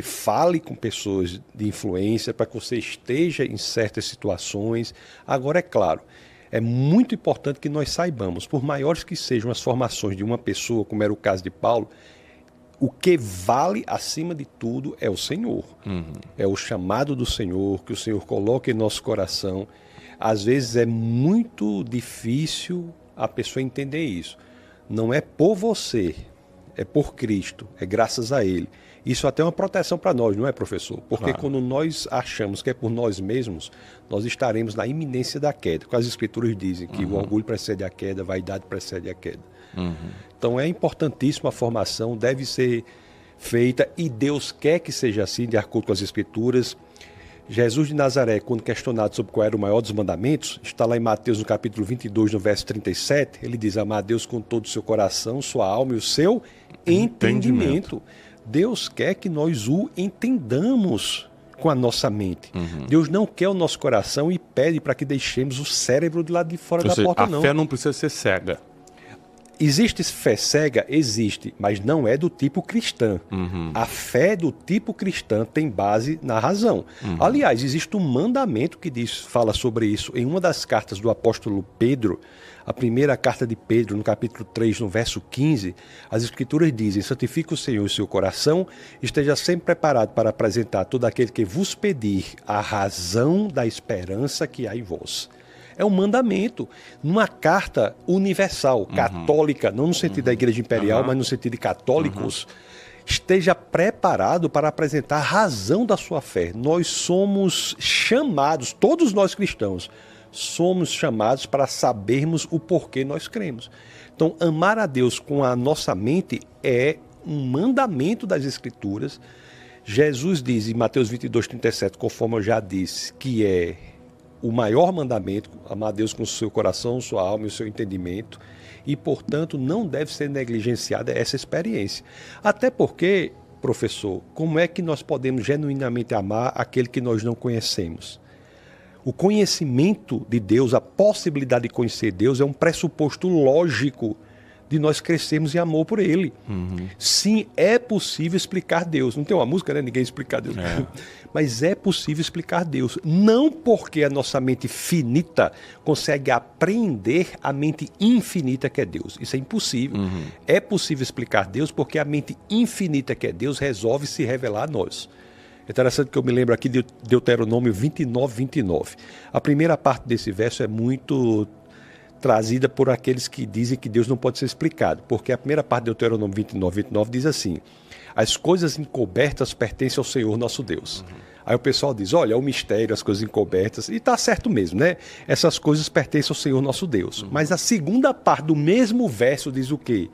sabe? Fale com pessoas de influência para que você esteja em certas situações. Agora, é claro, é muito importante que nós saibamos, por maiores que sejam as formações de uma pessoa, como era o caso de Paulo, o que vale acima de tudo é o Senhor. É o chamado do Senhor, que o Senhor coloca em nosso coração. Às vezes é muito difícil a pessoa entender isso. Não é por você, é por Cristo, é graças a Ele. Isso até é uma proteção para nós, não é, professor? Porque Claro. quando nós achamos que é por nós mesmos, nós estaremos na iminência da queda. Porque as Escrituras dizem que o orgulho precede a queda, a vaidade precede a queda. Então é importantíssima a formação, deve ser feita e Deus quer que seja assim, de acordo com as Escrituras. Jesus de Nazaré, quando questionado sobre qual era o maior dos mandamentos, está lá em Mateus no capítulo 22, no verso 37, ele diz: amar a Deus com todo o seu coração, sua alma e o seu entendimento. Deus quer que nós o entendamos com a nossa mente. Deus não quer o nosso coração e pede para que deixemos o cérebro do lado de fora da porta, não. A fé não precisa ser cega. Existe fé cega? Existe, mas não é do tipo cristã. A fé do tipo cristã tem base na razão. Aliás, existe um mandamento que fala sobre isso. Em uma das cartas do apóstolo Pedro, a primeira carta de Pedro, no capítulo 3, no verso 15, as Escrituras dizem: santifique o Senhor o seu coração, esteja sempre preparado para apresentar todo aquele que vos pedir a razão da esperança que há em vós. É um mandamento, numa carta universal, católica, não no sentido da Igreja Imperial, mas no sentido de católicos. Esteja preparado para apresentar a razão da sua fé. Nós somos chamados, todos nós cristãos, somos chamados para sabermos o porquê nós cremos. Então, amar a Deus com a nossa mente é um mandamento das Escrituras. Jesus diz em Mateus 22, 37, conforme eu já disse, que é o maior mandamento, amar a Deus com o seu coração, sua alma e o seu entendimento, e, portanto, não deve ser negligenciada essa experiência. Até porque, professor, como é que nós podemos genuinamente amar aquele que nós não conhecemos? O conhecimento de Deus, a possibilidade de conhecer Deus é um pressuposto lógico de nós crescermos em amor por Ele. Sim, é possível explicar Deus. Não tem uma música, né? Ninguém explica Deus. Mas é possível explicar Deus. Não porque a nossa mente finita consegue apreender a mente infinita que é Deus. Isso é impossível. É possível explicar Deus porque a mente infinita que é Deus resolve se revelar a nós. É interessante que eu me lembro aqui de Deuteronômio 29, 29. A primeira parte desse verso é muito trazida por aqueles que dizem que Deus não pode ser explicado, porque a primeira parte de Deuteronômio 29, 29 diz assim: as coisas encobertas pertencem ao Senhor nosso Deus. Aí o pessoal diz: olha, é o mistério, as coisas encobertas, e está certo mesmo, né? Essas coisas pertencem ao Senhor nosso Deus. Mas a segunda parte do mesmo verso diz o quê?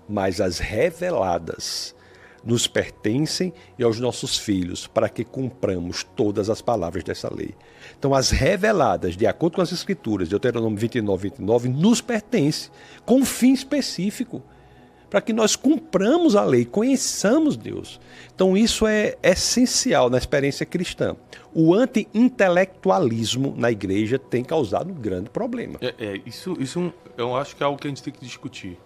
Mas as reveladas nos pertencem e aos nossos filhos, para que cumpramos todas as palavras dessa lei. Então, as reveladas, de acordo com as Escrituras, Deuteronômio 29, 29, nos pertence com um fim específico, para que nós cumpramos a lei, conheçamos Deus. Então, isso é essencial na experiência cristã. O anti-intelectualismo na igreja tem causado um grande problema. Isso eu acho que é algo que a gente tem que discutir.